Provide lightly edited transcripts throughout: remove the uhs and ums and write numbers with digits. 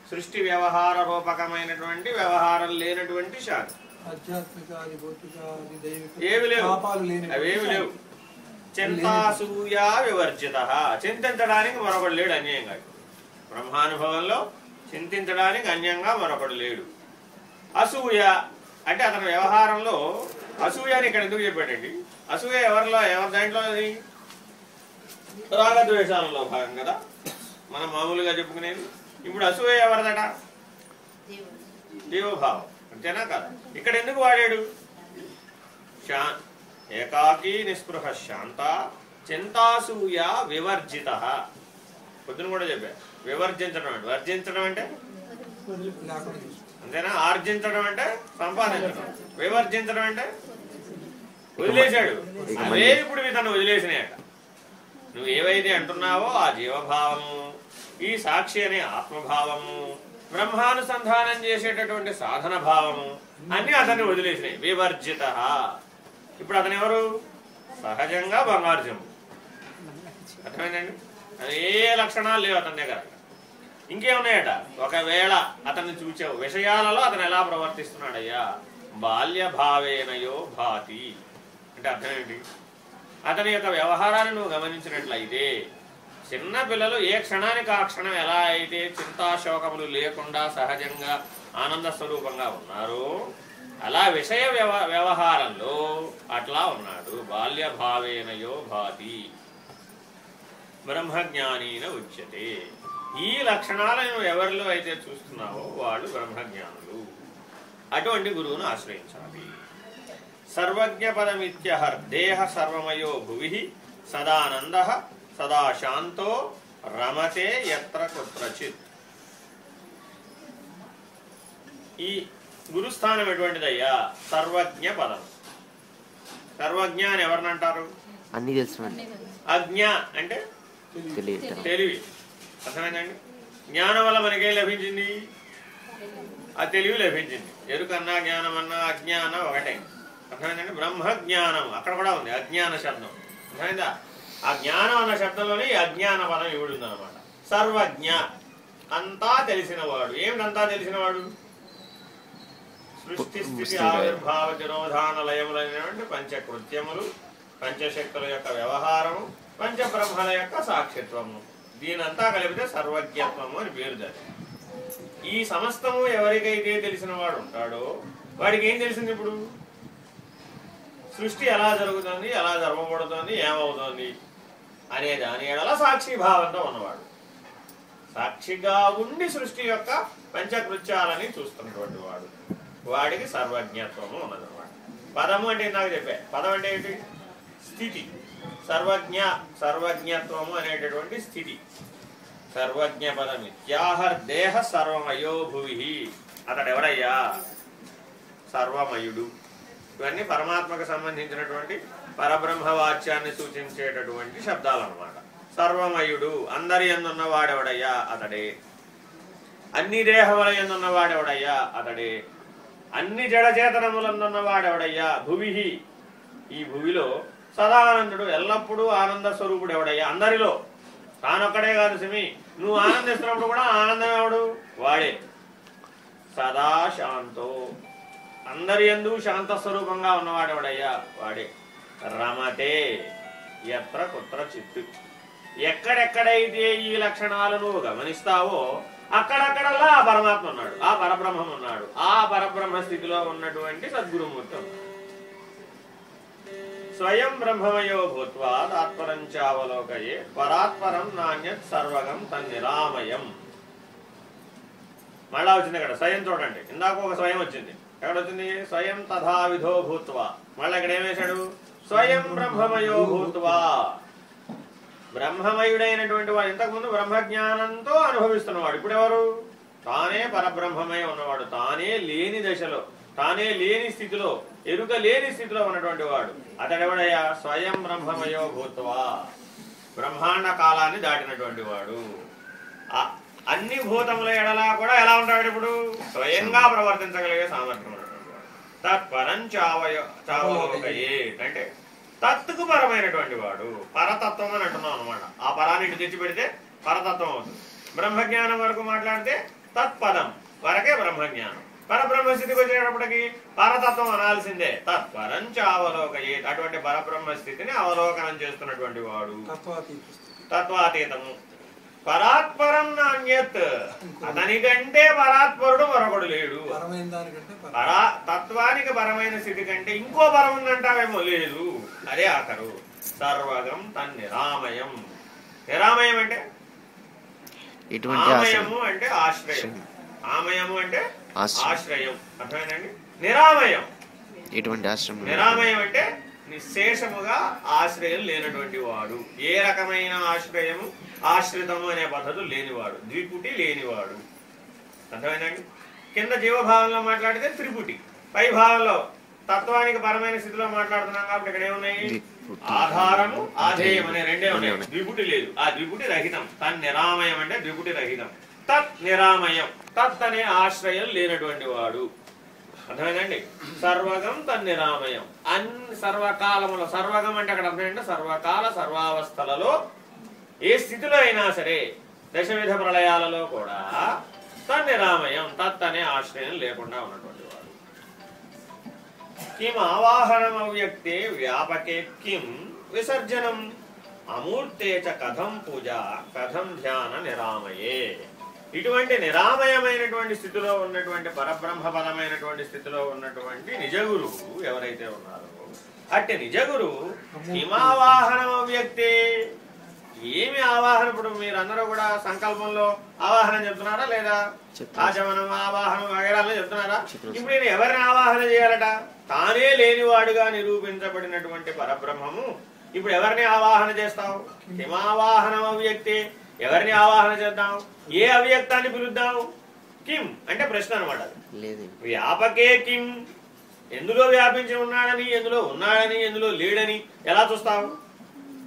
సృష్టి వ్యవహార రూపకమైనటువంటి వ్యవహారం లేనటువంటి శాంతి. ఏవి లేవు, అవేమి లేవు. చింతాసూయ వివర్జిత, చింతించడానికి మరొకడు లేడు అన్యంగా. బ్రహ్మానుభవంలో చింతించడానికి అన్యంగా మరొకడు లేడు. అసూయ అంటే అతని వ్యవహారంలో అసూయని ఇక్కడ ఎందుకు చెప్పాడండి? అసూయ ఎవరి దాంట్లో అది రాగద్వేషాలలో భాగం కదా మనం మామూలుగా చెప్పుకునేది. ఇప్పుడు అసూయ ఎవరిదట? జీవభావం, అంతేనా కదా? ఇక్కడ ఎందుకు వాడాడు? ఏకాకీ నిస్పృహ శాంత చింతాసూయ వివర్జిత. పొద్దున కూడా చెప్పా, వివర్జించడం అంటే వర్జించడం అంటే అంతేనా? ఆర్జించడం అంటే సంపాదించడం, వివర్జించడం అంటే వదిలేశాడు. అవే ఇప్పుడు తను వదిలేసినాయట. నువ్వు ఏవైతే అంటున్నావో ఆ జీవభావము, ఈ సాక్షి అనే ఆత్మభావము, బ్రహ్మానుసంధానం చేసేటటువంటి సాధన భావము అన్ని అతన్ని వదిలేసినాయి. వివర్జిత. ఇప్పుడు అతను ఎవరు? సహజంగా బంగారుజము. అర్థమైందండి? ఏ లక్షణాలు లేవు అతని దగ్గర. ఇంకేమున్నాయట? ఒకవేళ అతన్ని చూచావు, విషయాలలో అతను ఎలా ప్రవర్తిస్తున్నాడయ్యా? బాల్య భావేనయో భాతి అంటే అర్థం ఏంటి? అతని యొక్క వ్యవహారాన్ని నువ్వు గమనించినట్లయితే చిన్న పిల్లలు ఏ క్షణానికి ఆ క్షణం ఎలా అయితే చింతాశోకములు లేకుండా సహజంగా ఆనంద స్వరూపంగా ఉన్నారో అలా విషయ వ్యవహారంలో అట్లా ఉన్నాడు. బాల్య భావేనయో భాతి బ్రహ్మజ్ఞానీన ఉచ్యతే. ఈ లక్షణాలను ఎవరిలో అయితే చూస్తున్నావో వాళ్ళు బ్రహ్మజ్ఞానులు. అటువంటి గురువును ఆశ్రయించాలి. సర్వజ్ఞ పదమిత్యహర్ దేహ సర్వమయో భువి సదానంద సదా శాంతో రమతే యత్ర కుత్రచిత్. ఈ గురుస్థానం ఎటువంటిదయ్యా? సర్వజ్ఞ పదం. సర్వజ్ఞ అని ఎవరినంటారు? అన్ని తెలుసు. అజ్ఞ అంటే తెలివి. అర్థమైందండి? జ్ఞానం వల్ల మనకేం లభించింది? ఆ తెలివి లభించింది. ఎరుకన్నా జ్ఞానం అన్నా అజ్ఞానం ఒకటే. అర్థమైందండి? బ్రహ్మజ్ఞానం అక్కడ కూడా ఉంది అజ్ఞాన శబ్దం. అర్థమైందా? ఆ జ్ఞానం అన్న శబ్దంలోనే ఈ అజ్ఞాన పదం ఇవిడుంది అనమాట. సర్వజ్ఞ అంతా తెలిసినవాడు. ఏమిటంతా తెలిసినవాడు? సృష్టి స్థితి ఆవిర్భావ తిరోధాన లయములైనటువంటి పంచకృత్యములు, పంచశక్తుల యొక్క వ్యవహారము, పంచబ్రహ్మల యొక్క సాక్షిత్వము, దీనంతా కలిపితే సర్వజ్ఞత్వము అని పేరు. దాని ఈ సమస్తము ఎవరికైతే తెలిసిన వాడు ఉంటాడో వాడికి ఏం తెలిసింది? ఇప్పుడు సృష్టి ఎలా జరుగుతుంది, ఎలా జరగబడుతుంది, ఏమవుతుంది అనే దాని ఎడల సాక్షిభావంతో ఉన్నవాడు. సాక్షిగా ఉండి సృష్టి యొక్క పంచకృత్యాలని చూస్తున్నటువంటి వాడు, వాడికి సర్వజ్ఞత్వము ఉన్నదన్నమాట. పదము అంటే నాకు చెప్పా, పదం అంటే ఏంటి? స్థితి. సర్వజ్ఞత్వము అనేటటువంటి స్థితి. సర్వజ్ఞ పదం ఇత్యాహర్ దేహ సర్వమయో భువి. అతడు ఎవరయ్యా? సర్వమయుడు. ఇవన్నీ పరమాత్మకు సంబంధించినటువంటి పరబ్రహ్మవాచ్యాన్ని సూచించేటటువంటి శబ్దాలు అన్నమాట. సర్వమయుడు, అందరి యందున్న వాడెవడయ్యా? అతడే. అన్ని దేహముల యందున్న వాడెవడయ్యా? అతడే. అన్ని జడచేతనములందున్న వాడెవడయ్యా? భువి. ఈ భువిలో సదానందుడు, ఎల్లప్పుడూ ఆనంద స్వరూపుడు ఎవడయ్యా? అందరిలో తానొక్కడే కాదు సిమి, నువ్వు ఆనందిస్తున్నప్పుడు కూడా ఆనందం ఎవడు? వాడే. సదా శాంతో, అందరి యందు శాంత స్వరూపంగా ఉన్నవాడెవడయ్యా? వాడే. రమతే యత్ర కుత్ర చిత్తు. ఎక్కడెక్కడైతే ఈ లక్షణాలు నువ్వు గమనిస్తావో అక్కడక్కడల్లా ఆ పరమాత్మ ఉన్నాడు, ఆ పరబ్రహ్మం ఉన్నాడు. ఆ పరబ్రహ్మ స్థితిలో ఉన్నటువంటి సద్గురుమూర్తి ఉన్నాడు. స్వయం బ్రహ్మమయో భూత్వా తాత్పరం చావలోకయే పరాత్పరం నాణ్యత్ సర్వగం తన్నిరామయం. మళ్ళా వచ్చింది ఇక్కడ స్వయం. చూడండి, ఇందాక ఒక స్వయం వచ్చింది. ఎక్కడొచ్చింది? స్వయం తథావిధో భూత్వా. మళ్ళీ ఇక్కడ ఏం వేశాడు? స్వయం బ్రహ్మమయో భూత్వా. బ్రహ్మమయుడైనటువంటి వాడు ఇంతకుముందు బ్రహ్మజ్ఞానంతో అనుభవిస్తున్నవాడు. ఇప్పుడు ఎవరు? తానే పరబ్రహ్మమై ఉన్నవాడు. తానే లేని దశలో, తానే లేని స్థితిలో, ఎరుక లేని స్థితిలో ఉన్నటువంటి వాడు. అతడెవడయ్యా? స్వయం బ్రహ్మమయో భూత్వా. బ్రహ్మాండ కాలాన్ని దాటినటువంటి వాడు. అన్ని భూతముల ఎడలా కూడా ఎలా ఉంటాడు? ఇప్పుడు స్వయంగా ప్రవర్తించగలిగే సామర్థ్యం ఉన్నటువంటి వాడు. తత్పరం చావలోకయే అంటే తత్తుకు పరమైనటువంటి వాడు. పరతత్వం అని అంటున్నాం అనమాట. ఆ పరాన్ని తెచ్చి పెడితే పరతత్వం అవుతుంది. బ్రహ్మజ్ఞానం వరకు మాట్లాడితే తత్పదం వరకే బ్రహ్మజ్ఞానం. పరబ్రహ్మస్థితికి వచ్చేటప్పటికి పరతత్వం అనాల్సిందే. తత్పరంచ అవలోకయే, అటువంటి పరబ్రహ్మస్థితిని అవలోకనం చేస్తున్నటువంటి వాడు తత్వాతీతము. పరాత్పరం నాణ్యత్, అతనికంటే పరాత్పరుడు మరొకడు లేడు. తత్వానికి పరమైన స్థితి కంటే ఇంకో పరం ఉందంటావేమో, లేదు. అదే ఆఖరు. సర్వగం తన్నిరామయం. నిరామయం అంటే ఆమయము అంటే ఆశ్రయం. ఆమయము అంటే ఆశ్రయం. అర్థమైందండి? నిరామయం నిరామయం అంటే నిశేషముగా ఆశ్రయం లేనటువంటి వాడు. ఏ రకమైన ఆశ్రయము, ఆశ్రితము అనే పద్ధతులు లేనివాడు, ద్విపుటి లేనివాడు. అర్థమైందండి? కింద జీవభావంలో మాట్లాడితే త్రిపుటి, పై భావంలో తత్వానికి పరమైన స్థితిలో మాట్లాడుతున్నాం కాబట్టి ఇక్కడ ఏమున్నాయి? ఆధారము, ఆధేయం అనే రెండే ఉన్నాయి. ద్విపుటి లేదు. ఆ ద్విపుటి రహితం. తన్ నిరామయం అంటే ద్విపుటి రహితం. తత్ నిరామయం, తత్ అనే ఆశ్రయం లేనటువంటి వాడు. అర్థమైందండి? సర్వగం తన్నిరామయం. సర్వకాలములో, సర్వగం అంటే అక్కడ అర్థమైంటే సర్వకాల సర్వావస్థలలో ఏ స్థితిలో అయినా సరే, దశవిధ ప్రళయాలలో కూడా తన్నిరామయం, తత్ అనే ఆశ్రయం లేకుండా ఉన్నటువంటి వాడు. కిం ఆవాహనం అవ్యక్తే వ్యాపకే కిం విసర్జనం అమూర్తే చ కథం పూజ కథం ధ్యాన నిరామయే. ఇటువంటి నిరామయమైనటువంటి స్థితిలో ఉన్నటువంటి పరబ్రహ్మపదమైనటువంటి స్థితిలో ఉన్నటువంటి నిజగురువు ఎవరైతే ఉన్నారో, అట్టి నిజగురువు కిమావాహనం అవ్యక్తే, ఏమి ఆవాహన? ఇప్పుడు మీరందరూ కూడా సంకల్పంలో ఆవాహనం చెప్తున్నారా లేదా? ఆచమనం, ఆవాహనం వగైరాలో చెప్తున్నారా? ఇప్పుడు నేను ఎవరిని ఆవాహన చేయాలట? తానే లేనివాడుగా నిరూపించబడినటువంటి పరబ్రహ్మము ఇప్పుడు ఎవరిని ఆవాహన చేస్తావు? కిమావాహనం అవ్యక్తే, ఎవరిని ఆవాహన చేద్దాం? ఏ అవ్యక్తాన్ని పిలుద్దాం? కిం అంటే ప్రశ్న అనమాట. వ్యాపకే కిం, ఎందులో వ్యాపించి ఉన్నాడని, ఎందులో ఉన్నాడని, ఎందులో లేడని ఎలా చూస్తావు?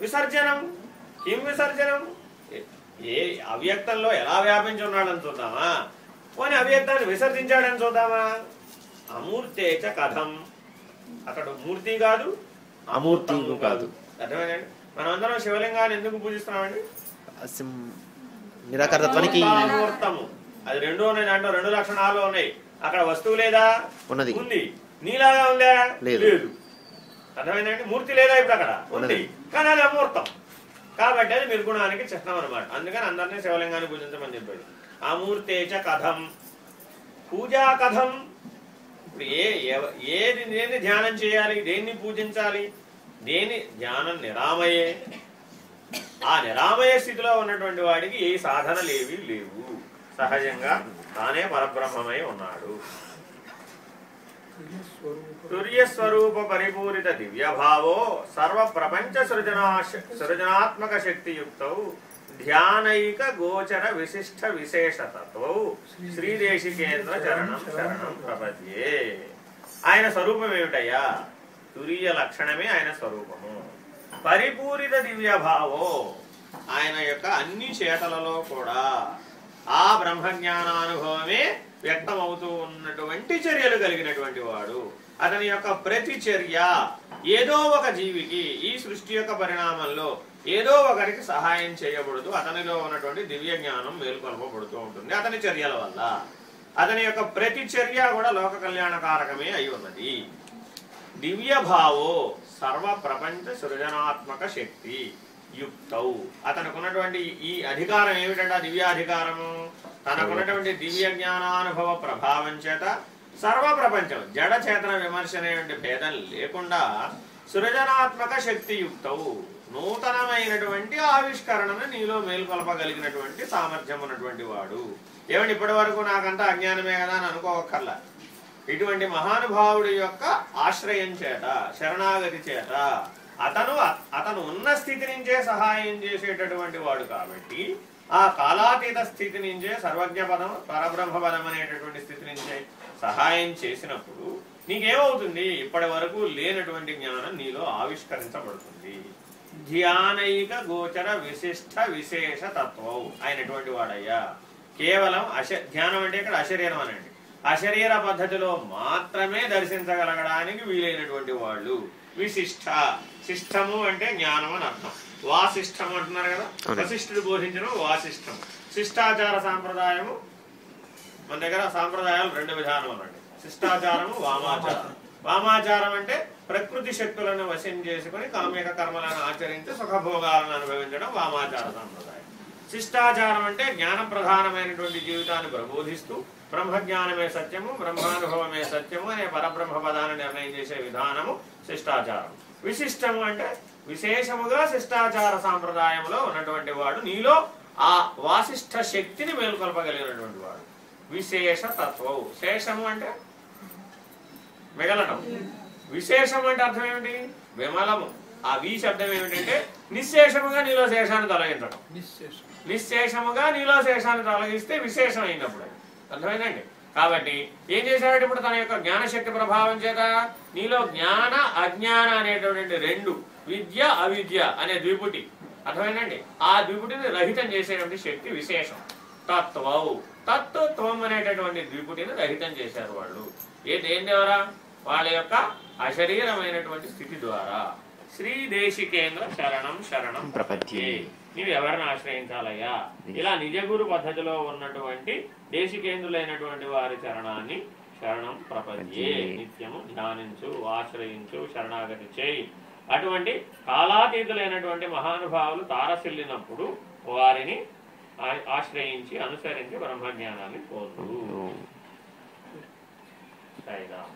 విసర్జనం, కిం విసర్జనం, ఏ అవ్యక్తంలో ఎలా వ్యాపించి ఉన్నాడని చూద్దామా? పోనీ అవ్యక్తాన్ని విసర్జించాడని చూద్దామా? అమూర్తేచ కథం, అతడు మూర్తి కాదు, అమూర్తి కాదు. అర్థమేనండి? మనం అందరం శివలింగాన్ని ఎందుకు పూజిస్తున్నామండి? నిరాకారత్వానికి. అది రెండు ఉన్నాయి, దాంట్లో రెండు లక్షణాలు ఉన్నాయి. అక్కడ వస్తువు లేదా? ఉంది. నీలాగా ఉందా? లేదు. అర్థమైందండి? మూర్తి లేదా? ఇప్పుడు అక్కడ ఉంది, కానీ అది అమూర్తం కాబట్టి అది నిర్గుణానికి చిహ్నం అనమాట. అందుకని అందరినీ శివలింగాన్ని పూజించమని చెప్పాడు. అమూర్తేచ కథం, పూజా కథం. ఇప్పుడు దేన్ని ధ్యానం చేయాలి, దేన్ని పూజించాలి, దేని ధ్యానం నిరామయే. ఆ నిరామయ స్థితిలో ఉన్నటువంటి వాడికి ఏ సాధనలేవి లేవు. సహజంగా తానే పరబ్రహ్మమై ఉన్నాడు. తుర్యస్వరూప పరిపూరిత దివ్యభావో సర్వ ప్రపంచ సృజనాత్మక శక్తియుక్తౌ ధ్యానైక గోచర విశిష్ట విశేషతత్వౌ శ్రీదేశికేంద్ర చరణం శరణం ప్రపద్యే. ఆయన స్వరూపం ఏమిటయ్యా? తురీయ లక్షణమే ఆయన స్వరూపము. పరిపూరిత దివ్యభావో, ఆయన యొక్క అన్ని చేతలలో కూడా ఆ బ్రహ్మజ్ఞానానుభవమే వ్యక్తమవుతూ ఉన్నటువంటి చర్యలు కలిగినటువంటి వాడు. అతని యొక్క ప్రతి చర్య ఏదో ఒక జీవికి ఈ సృష్టి యొక్క పరిణామంలో ఏదో ఒకరికి సహాయం చేయబడుతూ అతనిలో ఉన్నటువంటి దివ్య జ్ఞానం మేల్కొల్పబడుతూ ఉంటుంది. అతని చర్యల వల్ల అతని యొక్క ప్రతి చర్య కూడా లోక కళ్యాణకారకమే అయి ఉన్నది. దివ్యభావో సర్వ ప్రపంచ సృజనాత్మక శక్తి యుక్తౌ, అతనుకున్నటువంటి ఈ అధికారం ఏమిటంటే దివ్యాధికారము, తనకున్నటువంటి దివ్య జ్ఞానానుభవ ప్రభావం చేత సర్వ ప్రపంచం జడ చేతన విమర్శ అనేటువంటి భేదం లేకుండా సృజనాత్మక శక్తియుక్తవు, నూతనమైనటువంటి ఆవిష్కరణను నీలో మేల్కొల్పగలిగినటువంటి సామర్థ్యం ఉన్నటువంటి వాడు. ఏమంటే ఇప్పటి వరకు నాకంతా అజ్ఞానమే కదా అని అనుకోవక్కర్లా. ఇటువంటి మహానుభావుడి యొక్క ఆశ్రయం చేత, శరణాగతి చేత అతను ఉన్న స్థితి నుంచే సహాయం చేసేటటువంటి వాడు కాబట్టి ఆ కాలాతీత స్థితి నుంచే సర్వజ్ఞ పదం, పరబ్రహ్మ పదం అనేటటువంటి స్థితి నుంచే సహాయం చేసినప్పుడు నీకేమవుతుంది? ఇప్పటి వరకు లేనటువంటి జ్ఞానం నీలో ఆవిష్కరించబడుతుంది. ధ్యానైక గోచర విశిష్ట విశేష తత్వం అయినటువంటి వాడయ్యా. కేవలం ధ్యానం అంటే ఇక్కడ అశరీరం అనండి, అశరీర పద్ధతిలో మాత్రమే దర్శించగలగడానికి వీలైనటువంటి వాళ్ళు. విశిష్ట, శిష్టము అంటే జ్ఞానం అని అర్థం. వాసిష్టం అంటున్నారు కదా, వశిష్ఠుడు బోధించిన వాసిష్టం. శిష్టాచార సాంప్రదాయము మన దగ్గర సాంప్రదాయాలు 2 విధానం అన్నట్టు. శిష్టాచారము, వామాచారం. వామాచారం అంటే ప్రకృతి శక్తులను వశం చేసుకుని కామ్యక కర్మలను ఆచరించి సుఖభోగాలను అనుభవించడం వామాచార సాంప్రదాయం. శిష్టాచారం అంటే జ్ఞాన ప్రధానమైనటువంటి జీవితాన్ని ప్రబోధిస్తూ బ్రహ్మజ్ఞానమే సత్యము, బ్రహ్మానుభవమే సత్యము అనే పరబ్రహ్మ పదాన్ని నిర్ణయం చేసే విధానము శిష్టాచారం. విశిష్టము అంటే విశేషముగా శిష్టాచార సాంప్రదాయంలో ఉన్నటువంటి వాడు, నీలో ఆ వాసిష్ఠ శక్తిని మేలుకొల్పగలిగినటువంటి వాడు. విశేష తత్వం. శేషము అంటే మిగలడం, విశేషం అంటే అర్థం ఏమిటి? విమలము. ఆ వి శబ్దం ఏమిటంటే నిశ్శేషముగా నీలో శేషాన్ని తొలగించడం. నిశ్శేషముగా నీలో శేషాన్ని తొలగిస్తే విశేషం అయినప్పుడు. అర్థమైందండి? కాబట్టి ఏం చేశాడు ఇప్పుడు? తన యొక్క జ్ఞానశక్తి ప్రభావం చేత నీలో జ్ఞాన అజ్ఞాన అనేటువంటి 2, విద్య అవిద్య అనే ద్విపుటి, అర్థమైందండి? ఆ ద్విపుటిని రహితం చేసేటువంటి శక్తి విశేషం. తత్వం. తత్వం అనేటటువంటి ద్విపుటిని రహితం చేశారు వాళ్ళు. ఏం ద్వారా? వాళ్ళ యొక్క అశరీరమైనటువంటి స్థితి ద్వారా. శ్రీదేశికేంద్ర శరణం శరణం ప్రపద్యే. నీవు ఎవరిని ఆశ్రయించాలయ్యా? ఇలా నిజగురు పద్ధతిలో ఉన్నటువంటి దేశికేంద్రులైనటువంటి వారి చరణాన్ని శరణం ప్రపద్యే, నిత్యము ధ్యానించు, ఆశ్రయించు, శరణాగతి చేయి. అటువంటి కాలాతీతులైనటువంటి మహానుభావులు తారసిల్లినప్పుడు వారిని ఆశ్రయించి అనుసరించి బ్రహ్మజ్ఞానాన్ని పొందు. సాయిరామ్.